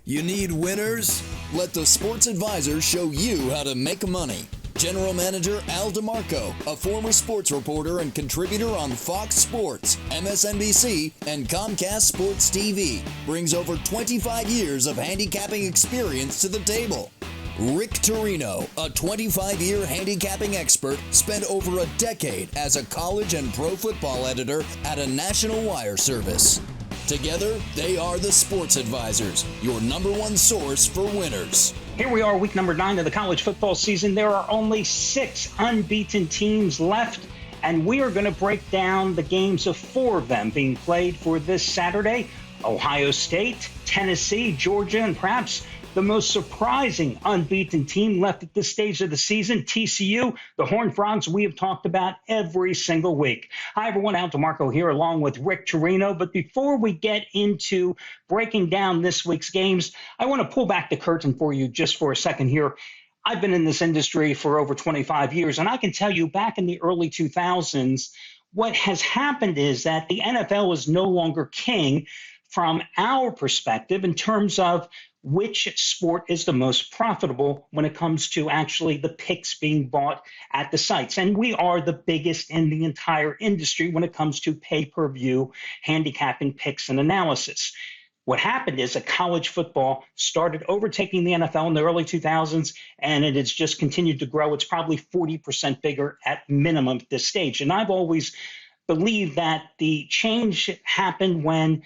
You need winners? Let the Sports Advisor show you how to make money. General Manager Al DeMarco, a former sports reporter and contributor on Fox Sports, MSNBC, and Comcast Sports TV, brings over 25 years of handicapping experience to the table. Rick Torino, a 25-year handicapping expert, spent over a decade as a college and pro football editor at a national wire service. Together, they are the Sports Advisors, your number one source for winners. Here we are, week number 9 of the college football season. There are only 6 unbeaten teams left, and we are going to break down the games of 4 of them being played for this Saturday. Ohio State, Tennessee, Georgia, and perhaps the most surprising unbeaten team left at this stage of the season, TCU, the Horned Frogs we have talked about every single week. Hi, everyone. Al DeMarco here along with Rick Torino. But before we get into breaking down this week's games, I want to pull back the curtain for you just for a second here. I've been in this industry for over 25 years, and I can tell you back in the early 2000s, what has happened is that the NFL is no longer king from our perspective in terms of which sport is the most profitable when it comes to actually the picks being bought at the sites. And we are the biggest in the entire industry when it comes to pay-per-view handicapping picks and analysis. What happened is that college football started overtaking the NFL in the early 2000s, and it has just continued to grow. It's probably 40% bigger at minimum at this stage. And I've always believed that the change happened when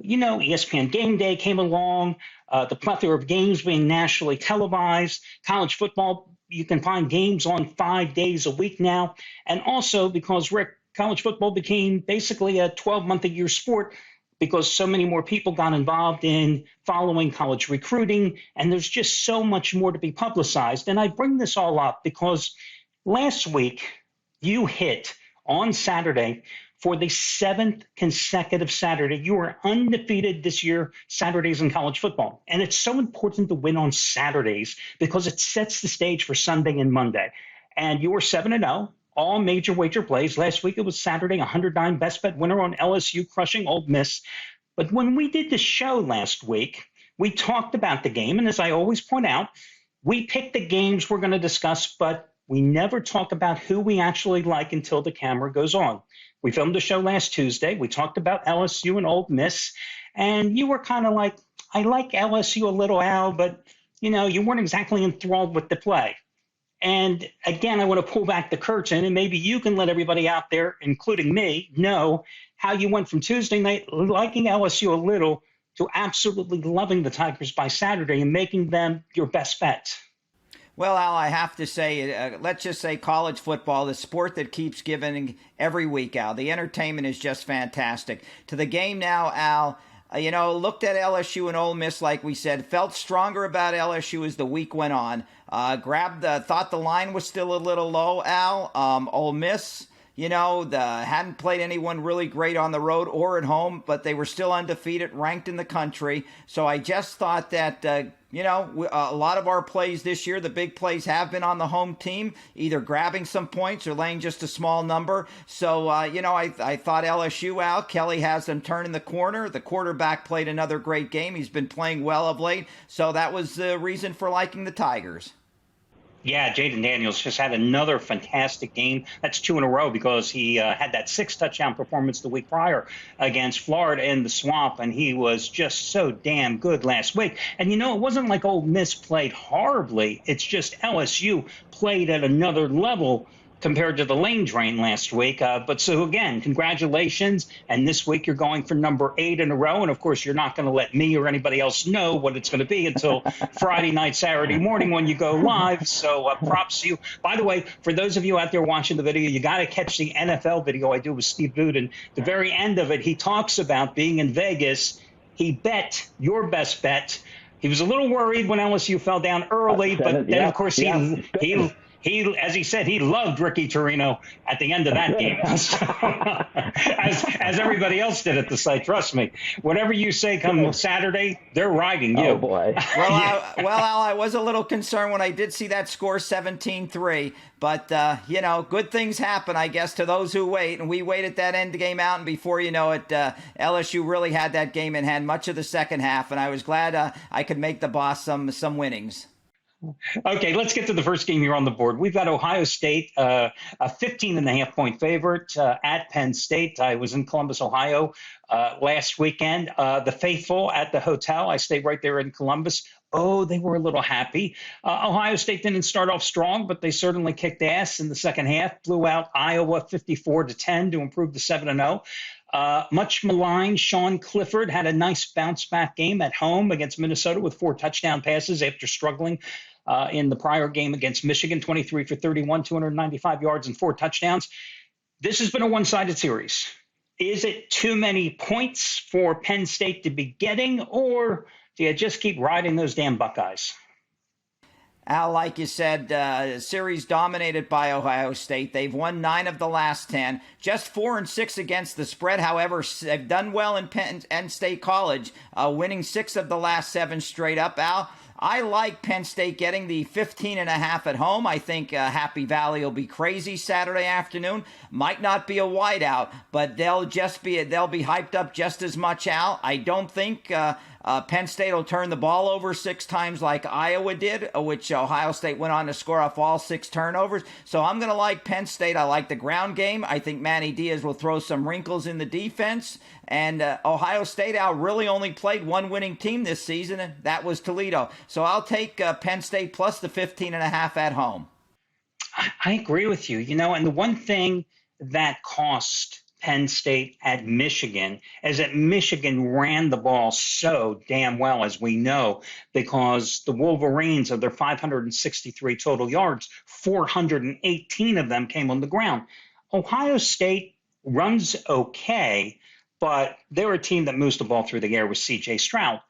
ESPN Game Day came along, the plethora of games being nationally televised. College football, you can find games on 5 days a week now. And also because, Rick, college football became basically a 12-month-a-year sport because so many more people got involved in following college recruiting, and there's just so much more to be publicized. And I bring this all up because last week you hit on Saturday for the 7th consecutive Saturday. You are undefeated this year, Saturdays in college football. And it's so important to win on Saturdays because it sets the stage for Sunday and Monday. And you are 7-0, all major wager plays. Last week it was Saturday, 109 best bet winner on LSU crushing Ole Miss. But when we did the show last week, we talked about the game. And as I always point out, we pick the games we're going to discuss, but we never talk about who we actually like until the camera goes on. We filmed the show last Tuesday. We talked about LSU and Ole Miss, and you were kind of like, I like LSU a little, Al, but, you weren't exactly enthralled with the play. And again, I want to pull back the curtain, and maybe you can let everybody out there, including me, know how you went from Tuesday night liking LSU a little to absolutely loving the Tigers by Saturday and making them your best bet. Well, Al, I have to say, let's just say college football, the sport that keeps giving every week, Al. The entertainment is just fantastic. To the game now, Al, looked at LSU and Ole Miss, like we said, felt stronger about LSU as the week went on. Thought the line was still a little low, Al. Ole Miss, hadn't played anyone really great on the road or at home, but they were still undefeated, ranked in the country. So I just thought that, a lot of our plays this year, the big plays have been on the home team, either grabbing some points or laying just a small number. So, I thought LSU, Al, Kelly has them turning the corner. The quarterback played another great game. He's been playing well of late. So that was the reason for liking the Tigers. Yeah, Jaden Daniels just had another fantastic game. That's 2 in a row because he had that 6-touchdown performance the week prior against Florida in the Swamp, and he was just so damn good last week. And, it wasn't like Ole Miss played horribly. It's just LSU played at another level compared to the lane drain last week. But so, again, congratulations. And this week you're going for number 8 in a row. And, of course, you're not going to let me or anybody else know what it's going to be until Friday night, Saturday morning when you go live. So props to you. By the way, for those of you out there watching the video, you got to catch the NFL video I do with Steve Budin. The very end of it, he talks about being in Vegas. He bet your best bet. He was a little worried when LSU fell down early, but then, of course, As he said, he loved Ricky Torino at the end of that game, as everybody else did at the site. Trust me. Whatever you say come Saturday, they're riding you. Oh, boy. Well, Al, I was a little concerned when I did see that score 17-3. But, good things happen, I guess, to those who wait. And we waited that end game out, and before you know it, LSU really had that game in hand much of the second half. And I was glad I could make the boss some winnings. Okay, let's get to the first game here on the board. We've got Ohio State, a 15.5-point favorite at Penn State. I was in Columbus, Ohio last weekend. The faithful at the hotel, I stayed right there in Columbus. Oh, they were a little happy. Ohio State didn't start off strong, but they certainly kicked ass in the second half, blew out Iowa 54-10 to improve to 7-0. Much maligned Sean Clifford had a nice bounce-back game at home against Minnesota with 4 touchdown passes after struggling in the prior game against Michigan, 23 for 31, 295 yards and 4 touchdowns. This has been a one-sided series. Is it too many points for Penn State to be getting, or do you just keep riding those damn Buckeyes? Al, like you said, series dominated by Ohio State. They've won 9 of the last 10, just 4-6 against the spread. However, they've done well in Penn State College, winning 6 of the last 7 straight up. Al, I like Penn State getting the 15.5 at home. I think Happy Valley will be crazy Saturday afternoon. Might not be a whiteout, but they'll be hyped up just as much, Al. I don't think Penn State will turn the ball over 6 times like Iowa did, which Ohio State went on to score off all 6 turnovers. So I'm going to like Penn State. I like the ground game. I think Manny Diaz will throw some wrinkles in the defense. And Ohio State, Al, really only played one winning team this season, and that was Toledo. So I'll take Penn State plus the 15.5 at home. I agree with you. And the one thing that cost Penn State at Michigan is that Michigan ran the ball so damn well, as we know, because the Wolverines, of their 563 total yards, 418 of them came on the ground. Ohio State runs okay, but they're a team that moves the ball through the air with C.J. Stroud.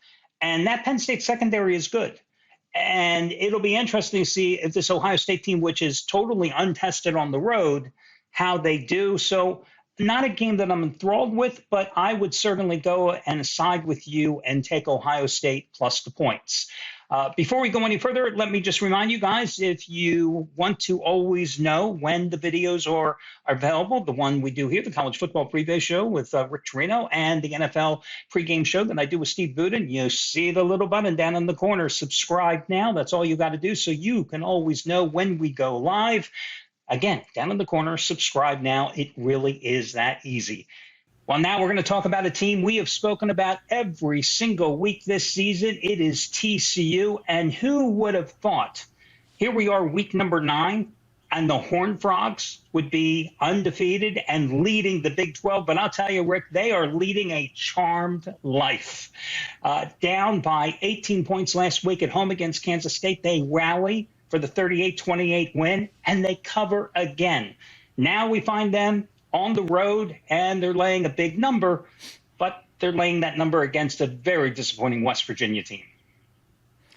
And that Penn State secondary is good. And it'll be interesting to see if this Ohio State team, which is totally untested on the road, how they do. So not a game that I'm enthralled with, but I would certainly go and side with you and take Ohio State plus the points. Before we go any further, let me just remind you guys, if you want to always know when the videos are available, the one we do here, the college football preview show with Rick Torino, and the NFL pregame show that I do with Steve Budin, you see the little button down in the corner, subscribe now. That's all you got to do, so you can always know when we go live. Again, down in the corner, subscribe now. It really is that easy. Well, now we're going to talk about a team we have spoken about every single week this season. It is TCU. And who would have thought? Here we are, week number 9, and the Horned Frogs would be undefeated and leading the Big 12. But I'll tell you, Rick, they are leading a charmed life. Down by 18 points last week at home against Kansas State, they rally for the 38-28 win, and they cover again. Now we find them on the road, and they're laying a big number, but they're laying that number against a very disappointing West Virginia team.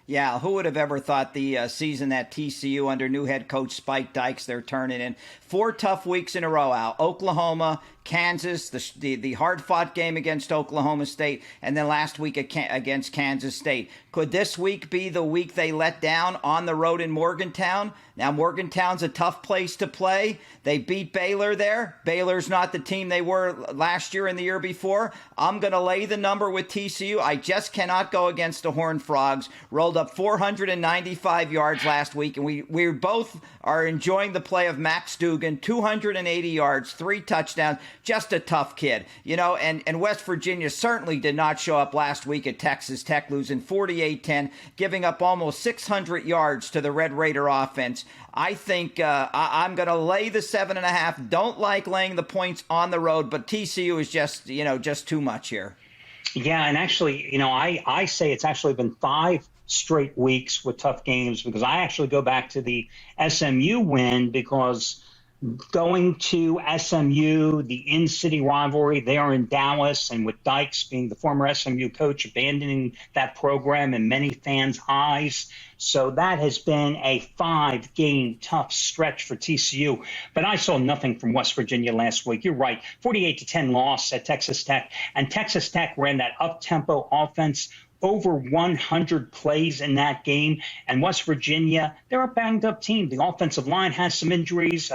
Yeah, who would have ever thought the season at TCU under new head coach Spike Dykes, they're turning in 4 tough weeks in a row, Al. Oklahoma, Kansas, the hard-fought game against Oklahoma State, and then last week against Kansas State. Could this week be the week they let down on the road in Morgantown? Now, Morgantown's a tough place to play. They beat Baylor there. Baylor's not the team they were last year and the year before. I'm going to lay the number with TCU. I just cannot go against the Horned Frogs. Rolled up 495 yards last week, and we both are enjoying the play of Max Duggan, 280 yards, 3 touchdowns. Just a tough kid, and West Virginia certainly did not show up last week at Texas Tech, losing 48-10, giving up almost 600 yards to the Red Raider offense. I think I'm going to lay the 7.5. Don't like laying the points on the road, but TCU is just too much here. Yeah, and actually, I say it's actually been 5 straight weeks with tough games, because I actually go back to the SMU win, because going to SMU, the in-city rivalry. They are in Dallas, and with Dykes being the former SMU coach, abandoning that program in many fans' eyes. So that has been a 5-game tough stretch for TCU. But I saw nothing from West Virginia last week. You're right, 48-10 loss at Texas Tech. And Texas Tech ran that up-tempo offense, over 100 plays in that game. And West Virginia, they're a banged-up team. The offensive line has some injuries.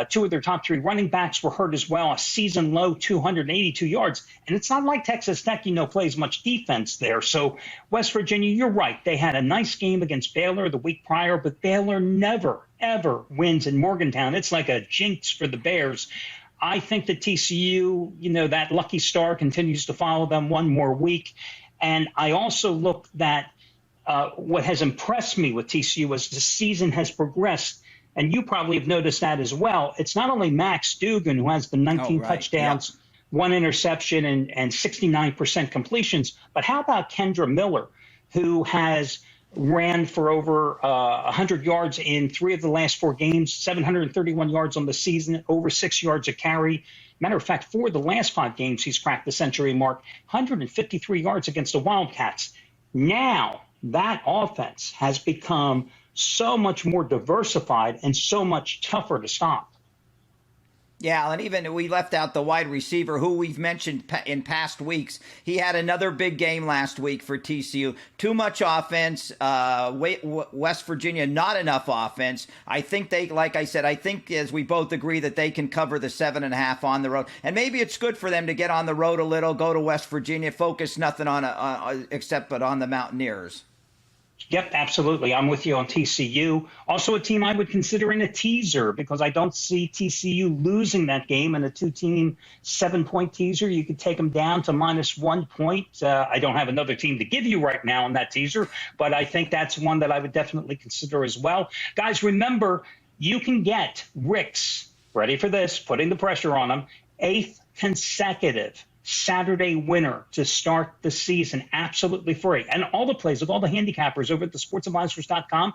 Two of their top 3 running backs were hurt as well, a season-low 282 yards. And it's not like Texas Tech, plays much defense there. So West Virginia, you're right. They had a nice game against Baylor the week prior, but Baylor never, ever wins in Morgantown. It's like a jinx for the Bears. I think that TCU, that lucky star continues to follow them one more week. And I also look that what has impressed me with TCU as the season has progressed, and you probably have noticed that as well. It's not only Max Duggan, who has the 19 touchdowns, 1 interception, and 69% completions, but how about Kendra Miller, who has ran for over 100 yards in 3 of the last 4 games, 731 yards on the season, over 6 yards a carry. Matter of fact, 4 of the last 5 games, he's cracked the century mark, 153 yards against the Wildcats. Now that offense has become so much more diversified and so much tougher to stop. Yeah, and even we left out the wide receiver who we've mentioned in past weeks. He had another big game last week for TCU. Too much offense. West Virginia, not enough offense. I think they, like I said, as we both agree that they can cover the 7.5 on the road. And maybe it's good for them to get on the road a little, go to West Virginia, focus nothing on except but on the Mountaineers. Yep, absolutely. I'm with you on TCU. Also a team I would consider in a teaser because I don't see TCU losing that game in a 2-team 7-point teaser. You could take them down to -1 point. I don't have another team to give you right now in that teaser, but I think that's one that I would definitely consider as well. Guys, remember, you can get Rick's, ready for this, putting the pressure on them, 8th consecutive Saturday winner to start the season, absolutely free. And all the plays of all the handicappers over at the sportsadvisors.com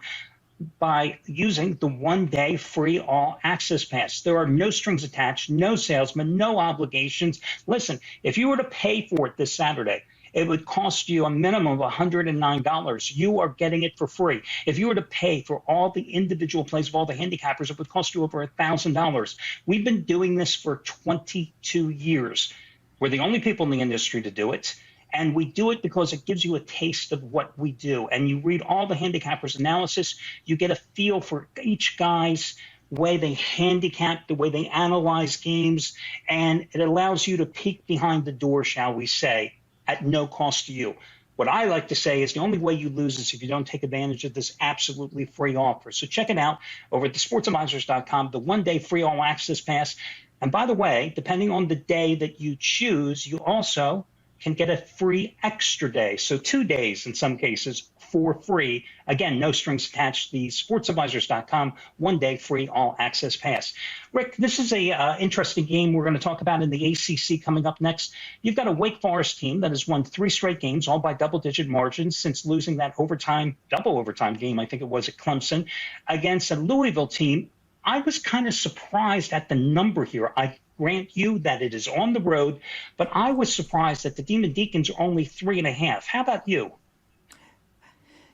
by using the 1-day free all access pass. There are no strings attached, no salesmen, no obligations. Listen, if you were to pay for it this Saturday, it would cost you a minimum of $109. You are getting it for free. If you were to pay for all the individual plays of all the handicappers, it would cost you over $1,000. We've been doing this for 22 years. We're the only people in the industry to do it, and we do it because it gives you a taste of what we do. And you read all the handicappers' analysis, you get a feel for each guy's way they handicap, the way they analyze games, and it allows you to peek behind the door, shall we say, at no cost to you. What I like to say is the only way you lose is if you don't take advantage of this absolutely free offer. So check it out over at thesportsadvisors.com, the 1-day free all access pass. And by the way, depending on the day that you choose, you also can get a free extra day. So 2 days in some cases for free. Again, no strings attached. The sportsadvisors.com 1-day free all access pass. Rick, this is a interesting game we're going to talk about in the ACC coming up next. You've got a Wake Forest team that has won 3 straight games, all by double-digit margins since losing that double overtime game, I think it was, at Clemson, against a Louisville team. I was kind of surprised at the number here. I grant you that it is on the road, but I was surprised that the Demon Deacons are only 3.5. How about you?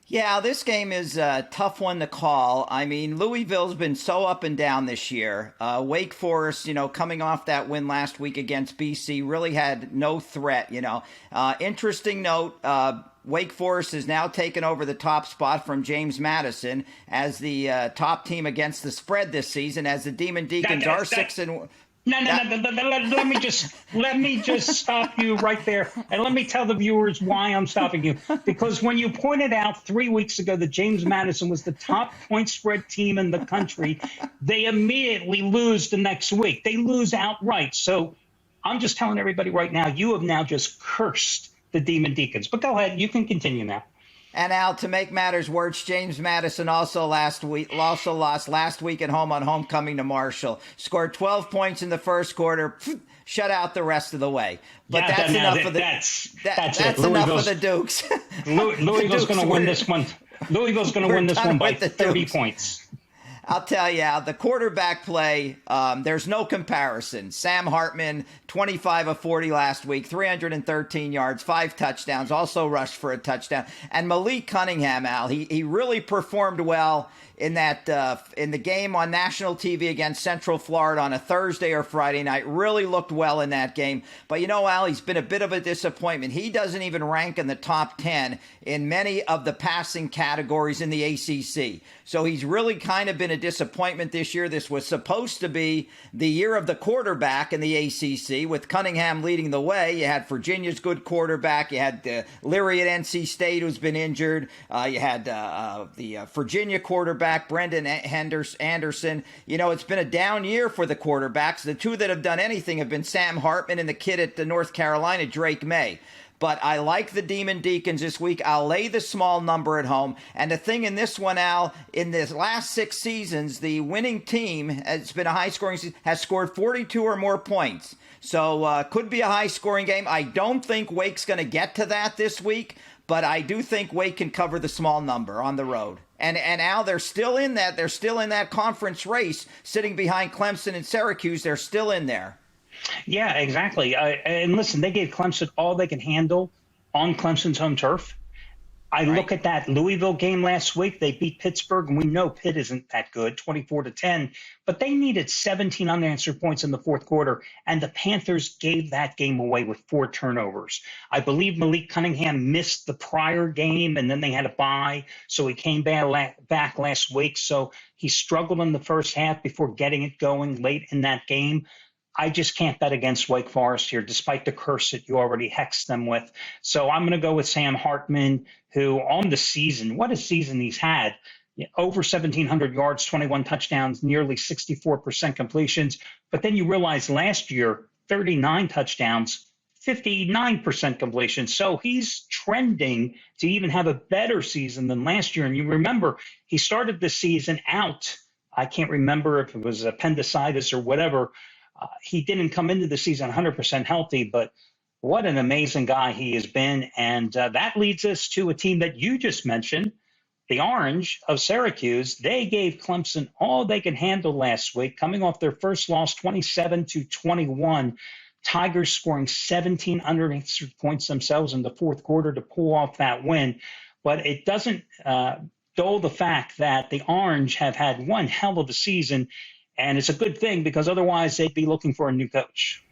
Yeah, this game is a tough one to call. I mean, Louisville's been so up and down this year. Wake Forest, coming off that win last week against BC, really had no threat, Interesting note, Wake Forest has now taken over the top spot from James Madison as the top team against the spread this season, as the Demon Deacons are 6-1. No. Let me just stop you right there. And let me tell the viewers why I'm stopping you. Because when you pointed out 3 weeks ago that James Madison was the top point spread team in the country, they immediately lose the next week. They lose outright. So I'm just telling everybody right now, you have now just cursed the Demon Deacons. But go ahead. You can continue now. And Al, to make matters worse, James Madison also lost last week at home on homecoming to Marshall. Scored 12 points in the first quarter, shut out the rest of the way. But yeah, that's enough for enough for the Dukes. Louisville's going to win this one. Louisville's going to win this one by 30 points. I'll tell you, Al, the quarterback play, there's no comparison. Sam Hartman, 25 of 40 last week, 313 yards, 5 touchdowns, also rushed for a touchdown. And Malik Cunningham, Al, he really performed well in that in the game on national TV against Central Florida on a Thursday or Friday night. Really looked well in that game. But you know, Al, he's been a bit of a disappointment. He doesn't even rank in the top 10 in many of the passing categories in the ACC. So he's really kind of been a disappointment this year. This was supposed to be the year of the quarterback in the ACC, with Cunningham leading the way. You had Virginia's good quarterback. You had Leary at NC State, who's been injured. You had the Virginia quarterback, Brendan Anderson. You know, it's been a down year for the quarterbacks. The two that have done anything have been Sam Hartman and the kid at North Carolina, Drake May. But I like the Demon Deacons this week. I'll lay the small number at home. And the thing in this one, Al, in the last 6 seasons, the winning team, it's been a high-scoring season, has scored 42 or more points. So could be a high-scoring game. I don't think Wake's going to get to that this week, but I do think Wake can cover the small number on the road. And Al, they're still in that. They're still in that conference race, sitting behind Clemson and Syracuse. They're still in there. Yeah, exactly. And listen, they gave Clemson all they can handle on Clemson's home turf. I look at that Louisville game last week. They beat Pittsburgh, and we know Pitt isn't that good, 24-10. But they needed 17 unanswered points in the fourth quarter, and the Panthers gave that game away with 4 turnovers. I believe Malik Cunningham missed the prior game, and then they had a bye, so he came back last week. So he struggled in the first half before getting it going late in that game. I just can't bet against Wake Forest here, despite the curse that you already hexed them with. So I'm going to go with Sam Hartman, who on the season, what a season he's had. Over 1,700 yards, 21 touchdowns, nearly 64% completions. But then you realize last year, 39 touchdowns, 59% completion. So he's trending to even have a better season than last year. And you remember, he started the season out. I can't remember if it was appendicitis or whatever. He didn't come into the season 100% healthy, but what an amazing guy he has been. And that leads us to a team that you just mentioned, the Orange of Syracuse. They gave Clemson all they could handle last week, coming off their first loss, 27-21. Tigers scoring 17 unanswered points themselves in the fourth quarter to pull off that win. But it doesn't dull the fact that the Orange have had one hell of a season. And it's a good thing, because otherwise they'd be looking for a new coach.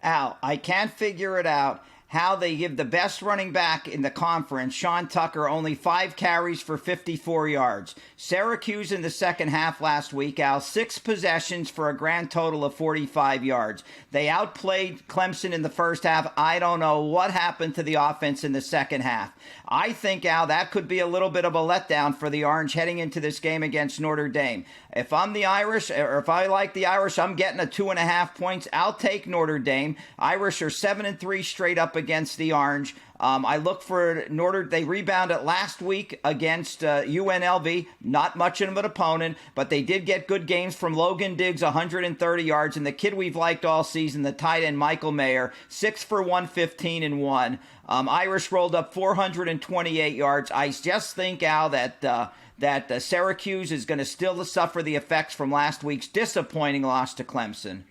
Al, I can't figure it out how they give the best running back in the conference, Sean Tucker, only 5 carries for 54 yards. Syracuse in the second half last week, Al, 6 possessions for a grand total of 45 yards. They outplayed Clemson in the first half. I don't know what happened to the offense in the second half. I think, Al, that could be a little bit of a letdown for the Orange heading into this game against Notre Dame. If I'm the Irish, or if I like the Irish, I'm getting a 2.5 points. I'll take Notre Dame. Irish are 7-3 straight up against the Orange. I look for Notre. They rebounded last week against UNLV. Not much of an opponent, but they did get good games from Logan Diggs, 130 yards, and the kid we've liked all season, the tight end Michael Mayer, 6 for 115 and 1. Irish rolled up 428 yards. I just think, Al, that Syracuse is going to still suffer the effects from last week's disappointing loss to Clemson.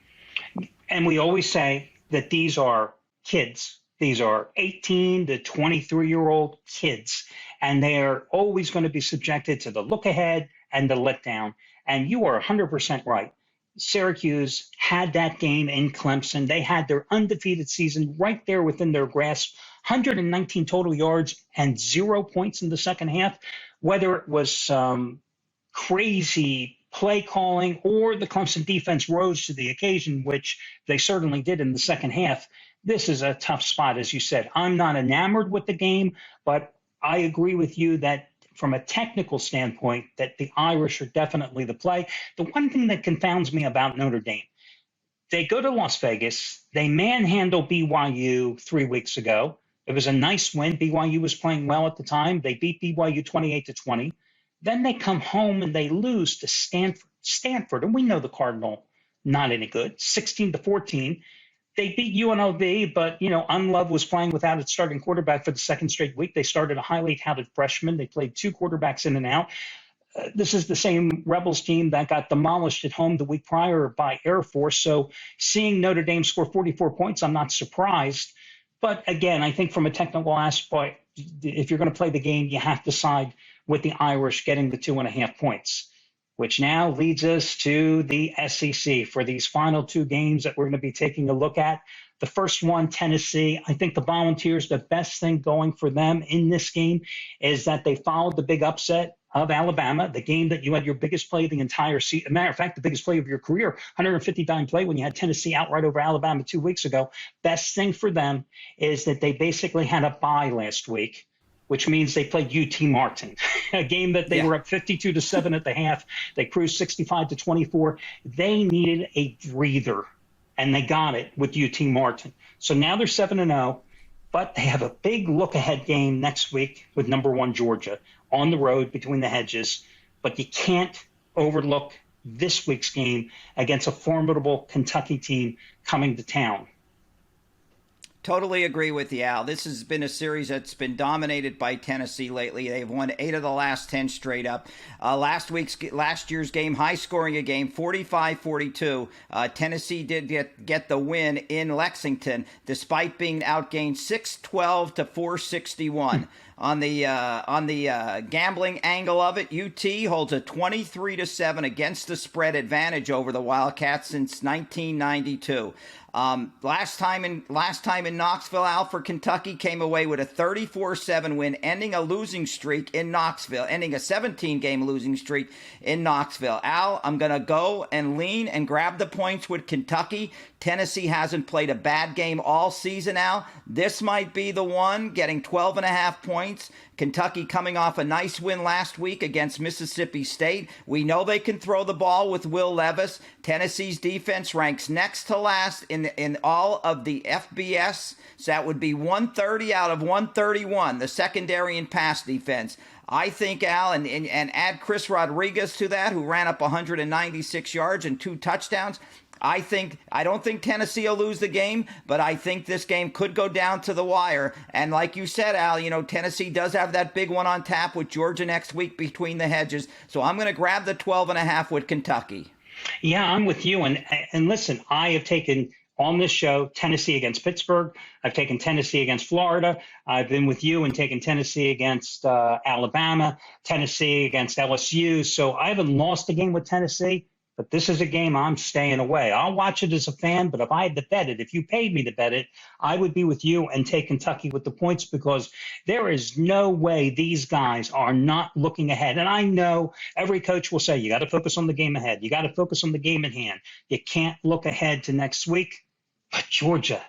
And we always say that these are kids. These are 18 to 23-year-old kids, and they are always going to be subjected to the look ahead and the letdown. And you are 100% right. Syracuse had that game in Clemson. They had their undefeated season right there within their grasp, 119 total yards and 0 points in the second half. Whether it was crazy play calling or the Clemson defense rose to the occasion, which they certainly did in the second half, this is a tough spot, as you said. I'm not enamored with the game, but I agree with you that from a technical standpoint, that the Irish are definitely the play. The one thing that confounds me about Notre Dame, they go to Las Vegas, they manhandle BYU 3 weeks ago. It was a nice win. BYU was playing well at the time. They beat BYU 28-20. Then they come home and they lose to Stanford, and we know the Cardinal not any good, 16-14. They beat UNLV, but, Unlove was playing without its starting quarterback for the second straight week. They started a highly touted freshman. They played 2 quarterbacks in and out. this is the same Rebels team that got demolished at home the week prior by Air Force. So seeing Notre Dame score 44 points, I'm not surprised. But again, I think from a technical aspect, if you're going to play the game, you have to side with the Irish getting the 2.5 points, which now leads us to the SEC for these final two games that we're going to be taking a look at. The first one, Tennessee. I think the Volunteers, the best thing going for them in this game is that they followed the big upset of Alabama, the game that you had your biggest play of the entire season. Matter of fact, the biggest play of your career, 159 play when you had Tennessee outright over Alabama 2 weeks ago. Best thing for them is that they basically had a bye last week, which means they played UT Martin, a game that they were up 52-7 at the half. They cruised 65-24. They needed a breather, and they got it with UT Martin. So now they're 7-0, but they have a big look-ahead game next week with number 1 Georgia on the road between the hedges. But you can't overlook this week's game against a formidable Kentucky team coming to town. Totally agree with you, Al. This has been a series that's been dominated by Tennessee lately. They've won 8 of the last 10 straight up. Last year's game, high-scoring a game, 45-42. Tennessee did get the win in Lexington, despite being outgained 6-12 to 461. On the gambling angle of it, UT holds a 23-7 against the spread advantage over the Wildcats since 1992. Last time in Knoxville, Al, for Kentucky came away with a 34-7 win, ending a losing streak in Knoxville, ending a 17-game losing streak in Knoxville. Al, I'm going to go and lean and grab the points with Kentucky. Tennessee hasn't played a bad game all season, Al. This might be the one, getting 12.5 points. Kentucky coming off a nice win last week against Mississippi State. We know they can throw the ball with Will Levis. Tennessee's defense ranks next to last in all of the FBS. So that would be 130 out of 131, the secondary and pass defense. I think, Al, and add Chris Rodriguez to that, who ran up 196 yards and 2 touchdowns. I don't think Tennessee will lose the game, but I think this game could go down to the wire. And like you said, Al, Tennessee does have that big one on tap with Georgia next week between the hedges. So I'm going to grab the 12.5 with Kentucky. Yeah, I'm with you. And listen, I have taken on this show Tennessee against Pittsburgh. I've taken Tennessee against Florida. I've been with you and taken Tennessee against Alabama, Tennessee against LSU. So I haven't lost a game with Tennessee. But this is a game I'm staying away. I'll watch it as a fan, but if I had to bet it, if you paid me to bet it, I would be with you and take Kentucky with the points, because there is no way these guys are not looking ahead. And I know every coach will say, you got to focus on the game ahead. You got to focus on the game in hand. You can't look ahead to next week. But Georgia,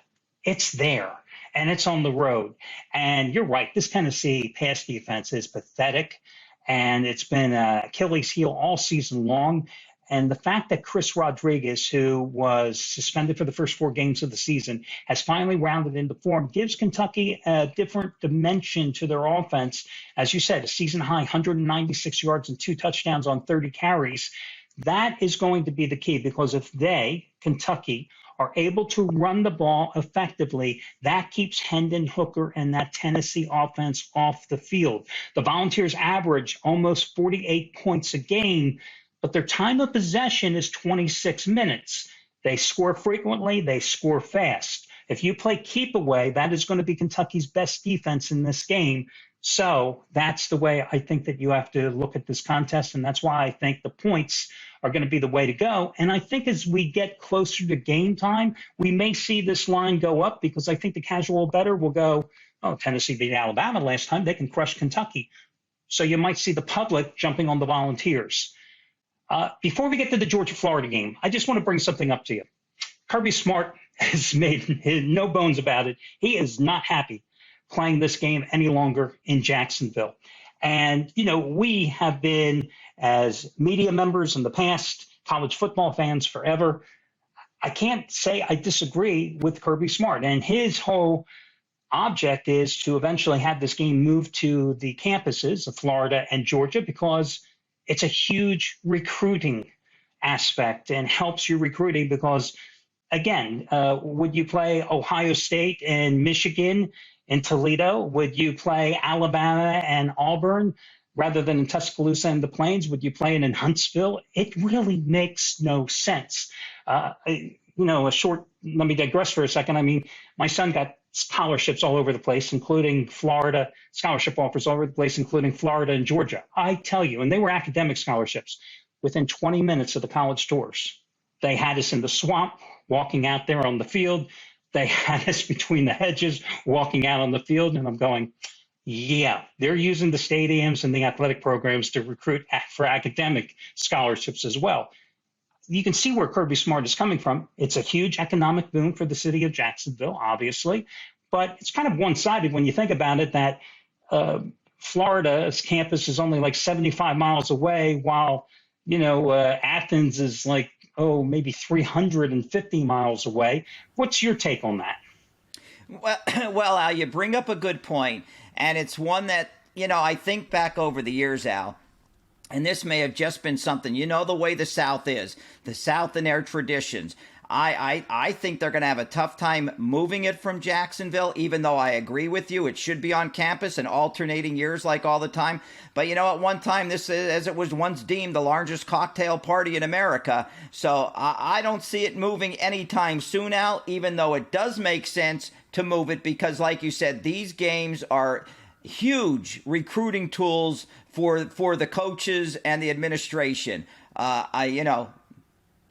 it's there, and it's on the road. And you're right, this Tennessee pass defense is pathetic, and it's been an Achilles heel all season long. And the fact that Chris Rodriguez, who was suspended for the first 4 games of the season, has finally rounded into form gives Kentucky a different dimension to their offense. As you said, a season high 196 yards and 2 touchdowns on 30 carries. That is going to be the key, because if they, Kentucky, are able to run the ball effectively, that keeps Hendon Hooker and that Tennessee offense off the field. The Volunteers average almost 48 points a game, but their time of possession is 26 minutes. They score frequently. They score fast. If you play keep away, that is going to be Kentucky's best defense in this game. So that's the way I think that you have to look at this contest, and that's why I think the points are going to be the way to go. And I think as we get closer to game time, we may see this line go up, because I think the casual bettor will go, oh, Tennessee beat Alabama last time. They can crush Kentucky. So you might see the public jumping on the Volunteers. Before we get to the Georgia-Florida game, I just want to bring something up to you. Kirby Smart has made no bones about it. He is not happy playing this game any longer in Jacksonville. And, we have been, as media members in the past, college football fans forever. I can't say I disagree with Kirby Smart. And his whole object is to eventually have this game moved to the campuses of Florida and Georgia, because it's a huge recruiting aspect and helps you recruiting, because, again, would you play Ohio State and Michigan in Toledo? Would you play Alabama and Auburn? rather than in Tuscaloosa and the Plains? Would you play it in Huntsville? It really makes no sense. Let me digress for a second. I mean, my son got scholarships all over the place, including Florida, scholarship offers all over the place, including Florida and Georgia. I tell you, and they were academic scholarships. Within 20 minutes of the college tours, they had us in the swamp, walking out there on the field. They had us between the hedges, walking out on the field. And I'm going, yeah, they're using the stadiums and the athletic programs to recruit for academic scholarships as well. You can see where Kirby Smart is coming from. It's a huge economic boom for the city of Jacksonville, obviously, but it's kind of one-sided when you think about it, that Florida's campus is only like 75 miles away, while, Athens is like, maybe 350 miles away. What's your take on that? Well, Al, you bring up a good point, and it's one that, I think back over the years, Al, and this may have just been something, the way the South is, the South and their traditions. I think they're going to have a tough time moving it from Jacksonville, even though I agree with you. It should be on campus and alternating years like all the time. But, at one time, this, as it was once deemed, the largest cocktail party in America. So I don't see it moving anytime soon, Al, even though it does make sense to move it because, like you said, these games are huge recruiting tools for the coaches and the administration.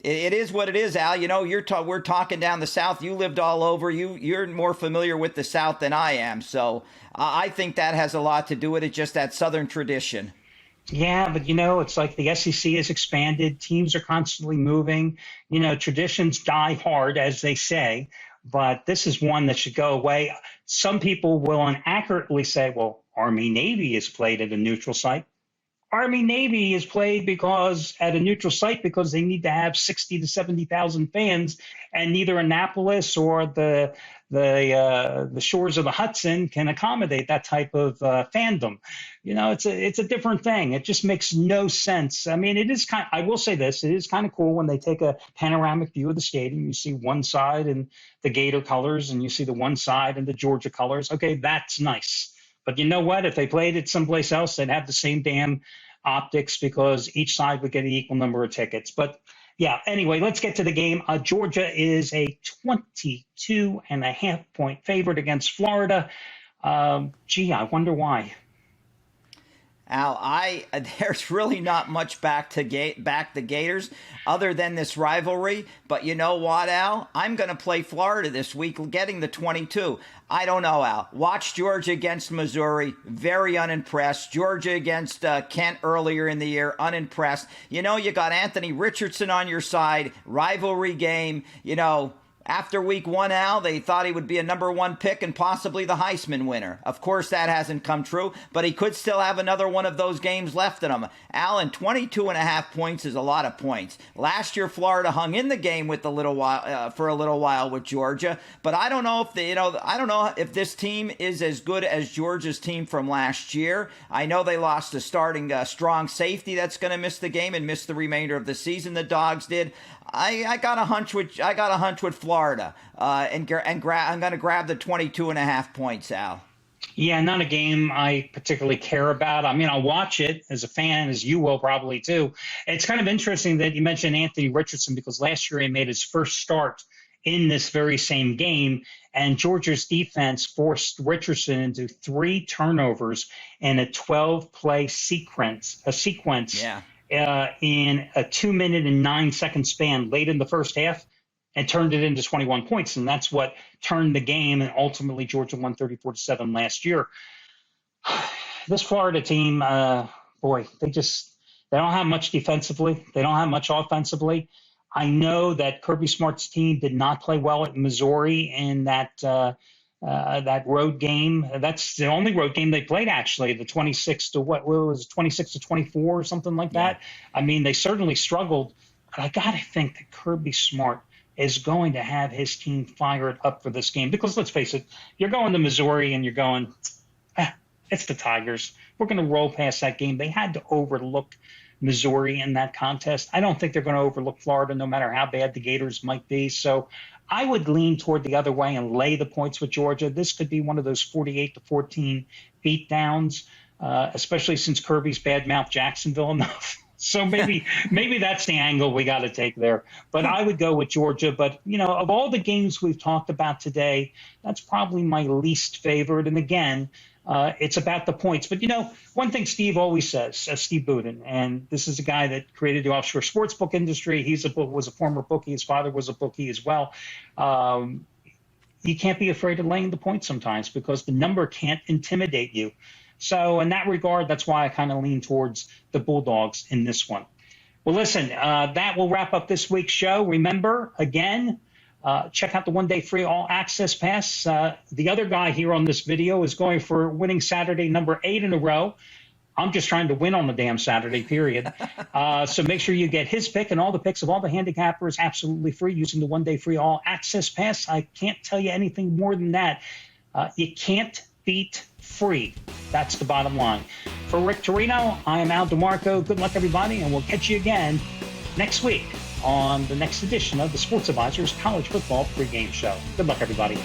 It is what it is, Al. We're talking down the South. You lived all over. You're more familiar with the South than I am. So I think that has a lot to do with it, just that Southern tradition. Yeah, but it's like the SEC has expanded. Teams are constantly moving. Traditions die hard, as they say. But this is one that should go away. Some people will inaccurately say, well, Army-Navy is played at a neutral site. Army-Navy is played at a neutral site because they need to have 60 to 70,000 fans, and neither Annapolis or the shores of the Hudson can accommodate that type of fandom. It's a different thing. It just makes no sense. I mean, I will say this, it is kind of cool when they take a panoramic view of the stadium. You see one side in the Gator colors and you see the one side in the Georgia colors. Okay, that's nice. But you know what? If they played it someplace else, they'd have the same damn optics because each side would get an equal number of tickets. But yeah, anyway, let's get to the game. Georgia is a 22.5-point favorite against Florida. I wonder why. Al, there's really not much back the Gators other than this rivalry. But you know what, Al? I'm going to play Florida this week, getting the 22. I don't know, Al. Watch Georgia against Missouri. Very unimpressed. Georgia against Kent earlier in the year. Unimpressed. You got Anthony Richardson on your side. Rivalry game. After week 1, Al, they thought he would be a number 1 pick and possibly the Heisman winner. Of course, that hasn't come true, but he could still have another one of those games left in him. Al, and 22.5 points is a lot of points. Last year, Florida hung in the game for a little while with Georgia, but I don't know if this team is as good as Georgia's team from last year. I know they lost a starting strong safety that's going to miss the game and miss the remainder of the season. The Dogs did. I got a hunch with Florida, and I'm going to grab the 22.5 points, Al. Yeah, not a game I particularly care about. I mean, I'll watch it as a fan, as you will probably too. It's kind of interesting that you mentioned Anthony Richardson because last year he made his first start in this very same game, and Georgia's defense forced Richardson into 3 turnovers in a 12-play sequence. Yeah. In a 2-minute and 9-second span late in the first half and turned it into 21 points. And that's what turned the game. And ultimately, Georgia won 34-7 last year. This Florida team, they don't have much defensively. They don't have much offensively. I know that Kirby Smart's team did not play well at Missouri in that road game. That's the only road game they played, actually, the 26 to 24 or something like that. I mean, they certainly struggled, but I got to think that Kirby Smart is going to have his team fired up for this game because let's face it, you're going to Missouri and you're going, it's the Tigers. We're going to roll past that game. They had to overlook Missouri in that contest. I don't think they're going to overlook Florida no matter how bad the Gators might be. So I would lean toward the other way and lay the points with Georgia. This could be one of those 48-14 beatdowns. especially since Kirby's badmouthed Jacksonville enough. So maybe that's the angle we got to take there. But I would go with Georgia. But, of all the games we've talked about today, that's probably my least favorite. And again, it's about the points. But, one thing Steve always says, Steve Budin, and this is a guy that created the offshore sportsbook industry. He was a former bookie. His father was a bookie as well. You can't be afraid of laying the points sometimes because the number can't intimidate you. So in that regard, that's why I kind of lean towards the Bulldogs in this one. Well, listen, that will wrap up this week's show. Remember, again, check out the one-day free all-access pass. The other guy here on this video is going for winning Saturday number 8 in a row. I'm just trying to win on the damn Saturday, period. So make sure you get his pick and all the picks of all the handicappers absolutely free using the one-day free all-access pass. I can't tell you anything more than that. You can't beat free. That's the bottom line. For Rick Torino, I am Al DeMarco. Good luck, everybody, and we'll catch you again next week on the next edition of the Sports Advisors College Football Pregame Show. Good luck, everybody.